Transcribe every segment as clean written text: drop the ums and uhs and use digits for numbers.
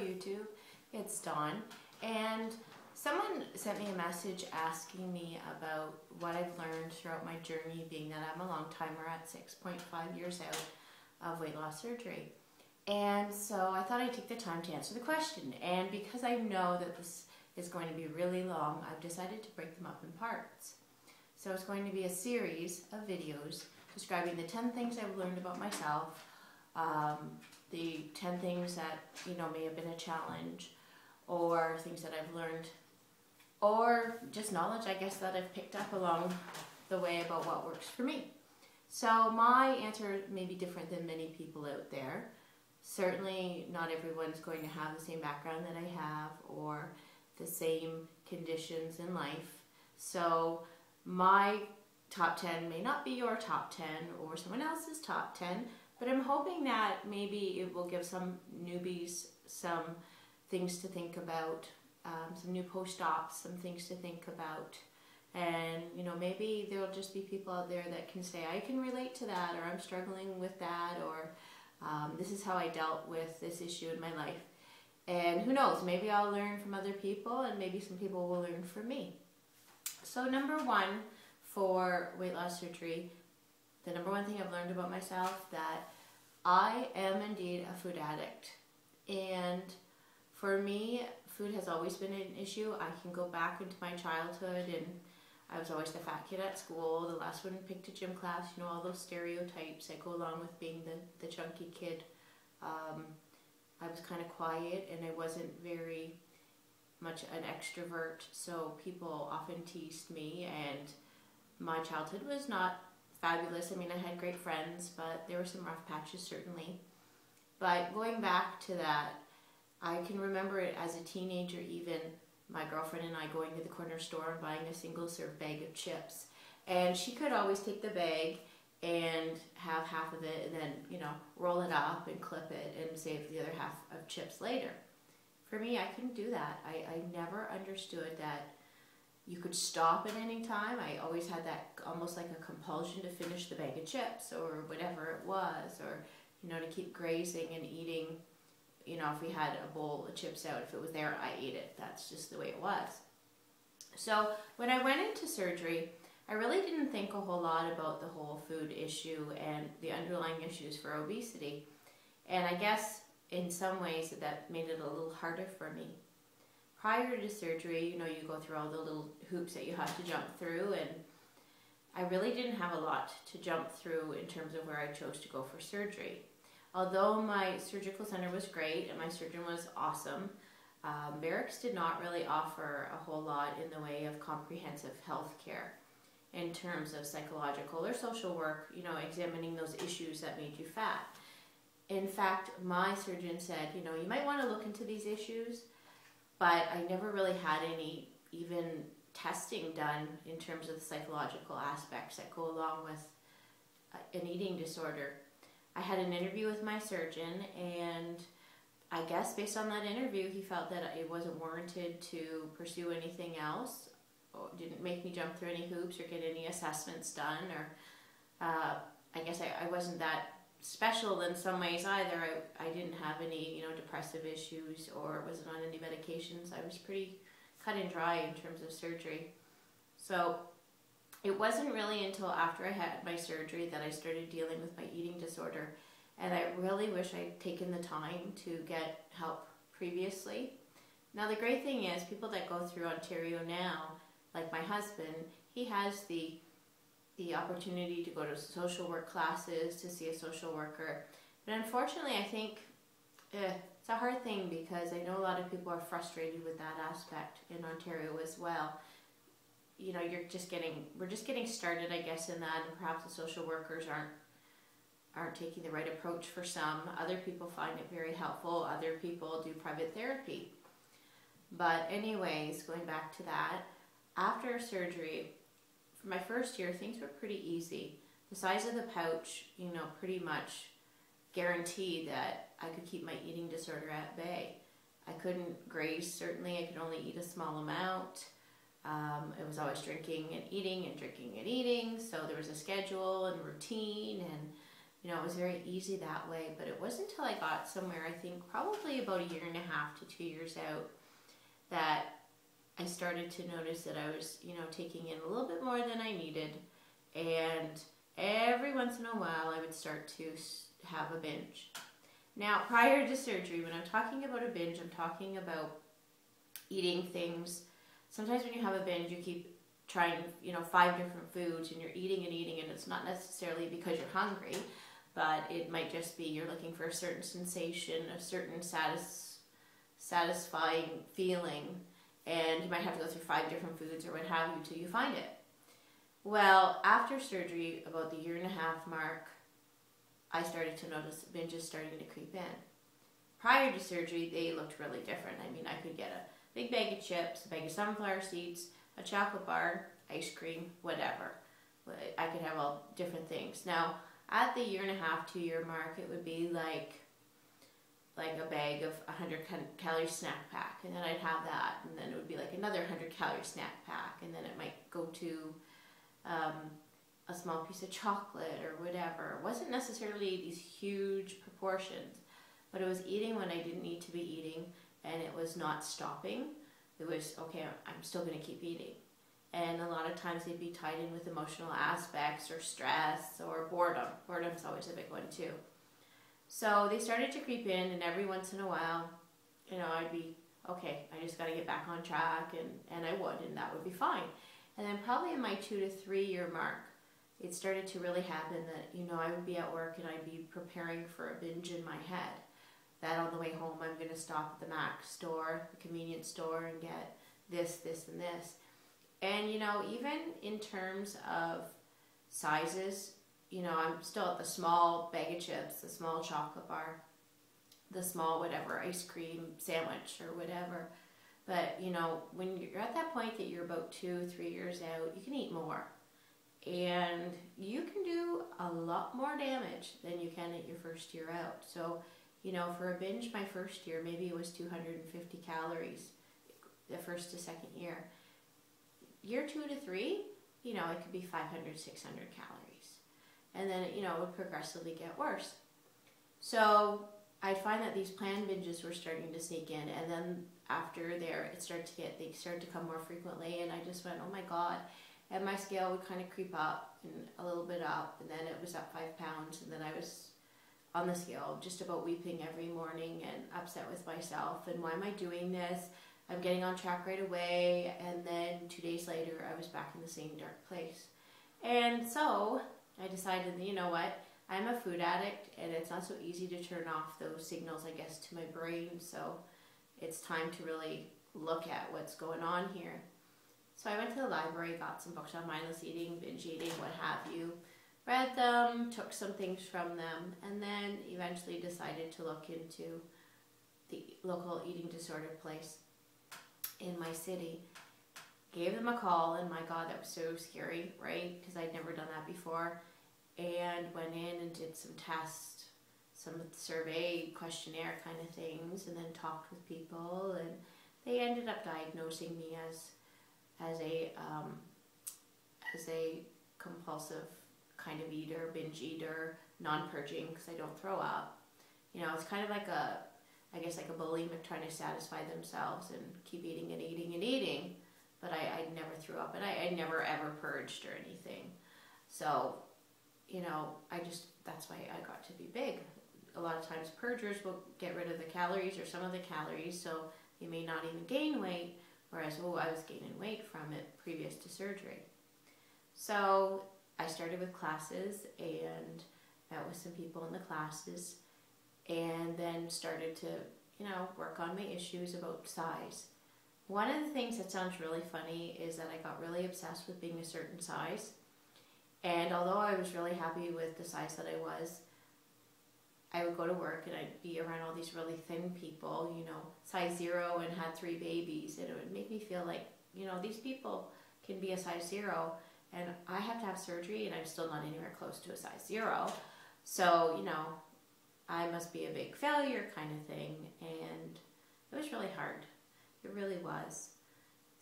YouTube, it's Dawn, and someone sent me a message asking me about what I've learned throughout my journey, being that I'm a long timer at 6.5 years out of weight loss surgery. And so I thought I'd take the time to answer the question, and because I know that this is going to be really long, I've decided to break them up in parts. So it's going to be a series of videos describing the 10 things I've learned about myself, the 10 things that may have been a challenge, or things that I've learned, or just knowledge, I guess, that I've picked up along the way about what works for me. So my answer may be different than many people out there. Certainly not everyone's going to have the same background that I have or the same conditions in life. So my top 10 may not be your top 10 or someone else's top 10, but I'm hoping that maybe it will give some newbies some things to think about, some new post-ops, some things to think about. And maybe there'll just be people out there that can say, I can relate to that, or I'm struggling with that, or this is how I dealt with this issue in my life. And who knows, maybe I'll learn from other people, and maybe some people will learn from me. So number one for weight loss surgery, the number one thing I've learned about myself, that I am indeed a food addict. And for me, food has always been an issue. I can go back into my childhood, and I was always the fat kid at school, the last one picked a gym class, all those stereotypes that go along with being the chunky kid. I was kind of quiet, and I wasn't very much an extrovert, so people often teased me, and my childhood was not fabulous. I mean, I had great friends, but there were some rough patches, certainly. But going back to that, I can remember it as a teenager, even my girlfriend and I going to the corner store and buying a single serve bag of chips. And she could always take the bag and have half of it and then, roll it up and clip it and save the other half of chips later. For me, I couldn't do that. I never understood that you could stop at any time. I always had that almost like a compulsion to finish the bag of chips or whatever it was, or, to keep grazing and eating. If we had a bowl of chips out, if it was there, I ate it. That's just the way it was. So when I went into surgery, I really didn't think a whole lot about the whole food issue and the underlying issues for obesity. And I guess in some ways that made it a little harder for me. Prior to surgery, you go through all the little hoops that you have to jump through, and I really didn't have a lot to jump through in terms of where I chose to go for surgery. Although my surgical center was great and my surgeon was awesome, Barracks did not really offer a whole lot in the way of comprehensive health care in terms of psychological or social work, examining those issues that made you fat. In fact, my surgeon said, you might want to look into these issues, but I never really had any even testing done in terms of the psychological aspects that go along with an eating disorder. I had an interview with my surgeon, and I guess based on that interview, he felt that it wasn't warranted to pursue anything else, or didn't make me jump through any hoops or get any assessments done, or I guess I wasn't that special in some ways either. I didn't have any, depressive issues or wasn't on any medications. I was pretty cut and dry in terms of surgery. So it wasn't really until after I had my surgery that I started dealing with my eating disorder, and I really wish I'd taken the time to get help previously. Now the great thing is, people that go through Ontario now, like my husband, he has the opportunity to go to social work classes, to see a social worker. But unfortunately, I think it's a hard thing, because I know a lot of people are frustrated with that aspect in Ontario as well. We're just getting started, I guess, in that, and perhaps the social workers aren't taking the right approach for some. Other people find it very helpful. Other people do private therapy. But anyways, going back to that, after surgery, for my first year, things were pretty easy. The size of the pouch, pretty much guaranteed that I could keep my eating disorder at bay. I couldn't graze, certainly. I could only eat a small amount. It was always drinking and eating and drinking and eating, so there was a schedule and routine, and You know, it was very easy that way, but it wasn't until I got somewhere, I think probably about 1.5 to 2 years out, that I started to notice that I was, you know, taking in a little bit more than I needed, and every once in a while I would start to have a binge. Now, prior to surgery, when I'm talking about a binge, I'm talking about eating things. Sometimes when you have a binge, you keep trying, you know, 5 different foods, and you're eating, and it's not necessarily because you're hungry, but it might just be you're looking for a certain sensation, a certain satisfying feeling, and you might have to go through 5 different foods or what have you till you find it. Well, after surgery, about the 1.5 year mark, I started to notice binges starting to creep in. Prior to surgery, they looked really different. I mean, I could get a big bag of chips, a bag of sunflower seeds, a chocolate bar, ice cream, whatever. I could have all different things. Now, at the 1.5 year, 2 year mark, it would be like a bag of 100 calorie snack pack, and then I'd have that, and then it would be like another 100 calorie snack pack, and then it might go to a small piece of chocolate or whatever. It wasn't necessarily these huge proportions, but it was eating when I didn't need to be eating, and it was not stopping. It was, okay, I'm still going to keep eating. And a lot of times they'd be tied in with emotional aspects or stress or boredom. Boredom's always a big one too. So they started to creep in, and every once in a while, you know, I'd be, okay, I just got to get back on track, and I would, and that would be fine. And then probably in my 2 to 3 year mark, it started to really happen that, you know, I would be at work and I'd be preparing for a binge in my head. That on the way home, I'm going to stop at the Mac store, the convenience store, and get this, this, and this. And, you know, even in terms of sizes, you know, I'm still at the small bag of chips, the small chocolate bar, the small whatever, ice cream sandwich or whatever. But, you know, when you're at that point that you're about 2, 3 years out, you can eat more. And you can do a lot more damage than you can at your first year out. So, you know, for a binge my first year, maybe it was 250 calories the first to second year. Year 2 to 3, you know, it could be 500, 600 calories. And then, you know, it would progressively get worse. So I find that these planned binges were starting to sneak in, and then after there, they started to come more frequently, and I just went, oh my God. And my scale would kind of creep up and a little bit up, and then it was up 5 pounds, and then I was on the scale just about weeping every morning and upset with myself, and why am I doing this? I'm getting on track right away, and then 2 days later, I was back in the same dark place. And so I decided, you know what, I'm a food addict, and it's not so easy to turn off those signals, I guess, to my brain, so it's time to really look at what's going on here. So I went to the library, got some books on mindless eating, binge eating, what have you, read them, took some things from them, and then eventually decided to look into the local eating disorder place in my city. Gave them a call, and my God, that was so scary, right? Because I'd never done that before. And went in and did some tests, some survey, questionnaire kind of things, and then talked with people, and they ended up diagnosing me as a compulsive kind of eater, binge eater, non-purging, because I don't throw up. You know, it's kind of like I guess like a bulimic trying to satisfy themselves and keep eating and eating and eating, but I never threw up, and I never ever purged or anything. So, you know, that's why I got to be big. A lot of times purgers will get rid of the calories or some of the calories, so you may not even gain weight, whereas, I was gaining weight from it previous to surgery. So I started with classes and met with some people in the classes, and then started to, you know, work on my issues about size. One of the things that sounds really funny is that I got really obsessed with being a certain size. And although I was really happy with the size that I was, I would go to work and I'd be around all these really thin people, you know, size 0 and had 3 babies. And it would make me feel like, you know, these people can be a size 0 and I have to have surgery and I'm still not anywhere close to a size 0. So, you know, I must be a big failure kind of thing. And it was really hard. It really was.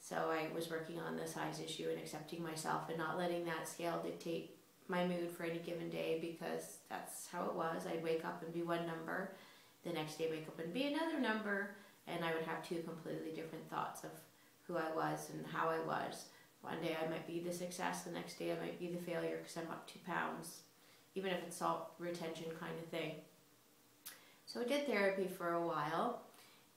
So I was working on the size issue and accepting myself and not letting that scale dictate my mood for any given day, because that's how it was. I'd wake up and be one number, the next day wake up and be another number, and I would have two completely different thoughts of who I was and how I was. One day I might be the success, the next day I might be the failure because I'm up 2 pounds, even if it's salt retention kind of thing. So I did therapy for a while,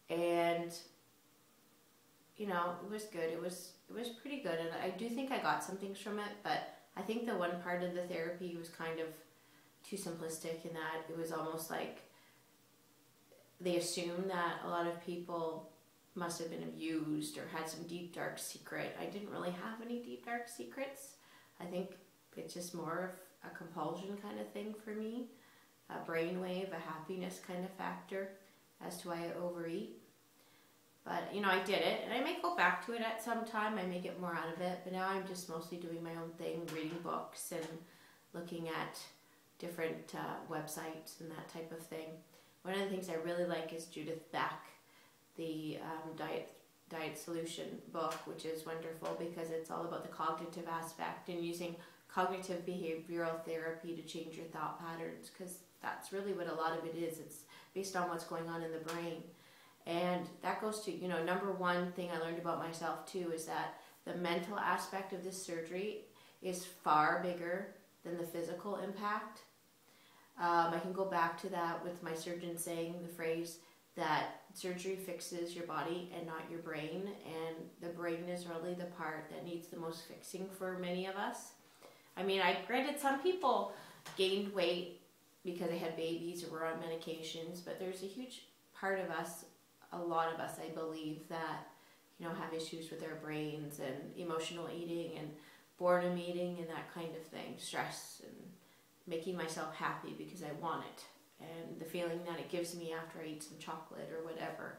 and you know, it was good. It was pretty good, and I do think I got some things from it, but I think the one part of the therapy was kind of too simplistic in that it was almost like they assumed that a lot of people must have been abused or had some deep dark secret. I didn't really have any deep dark secrets. I think it's just more of a compulsion kind of thing for me, a brainwave, a happiness kind of factor as to why I overeat. But, you know, I did it, and I may go back to it at some time. I may get more out of it, but now I'm just mostly doing my own thing, reading books and looking at different websites and that type of thing. One of the things I really like is Judith Beck, the Diet Solution book, which is wonderful because it's all about the cognitive aspect and using cognitive behavioral therapy to change your thought patterns, because that's really what a lot of it is. It's based on what's going on in the brain. And that goes to, you know, number one thing I learned about myself too is that the mental aspect of this surgery is far bigger than the physical impact. I can go back to that with my surgeon saying the phrase that surgery fixes your body and not your brain, and the brain is really the part that needs the most fixing for many of us. I mean, granted some people gained weight because they had babies or were on medications, but there's a huge part of us, a lot of us, I believe, that, you know, have issues with their brains and emotional eating and boredom eating and that kind of thing, stress and making myself happy because I want it, and the feeling that it gives me after I eat some chocolate or whatever.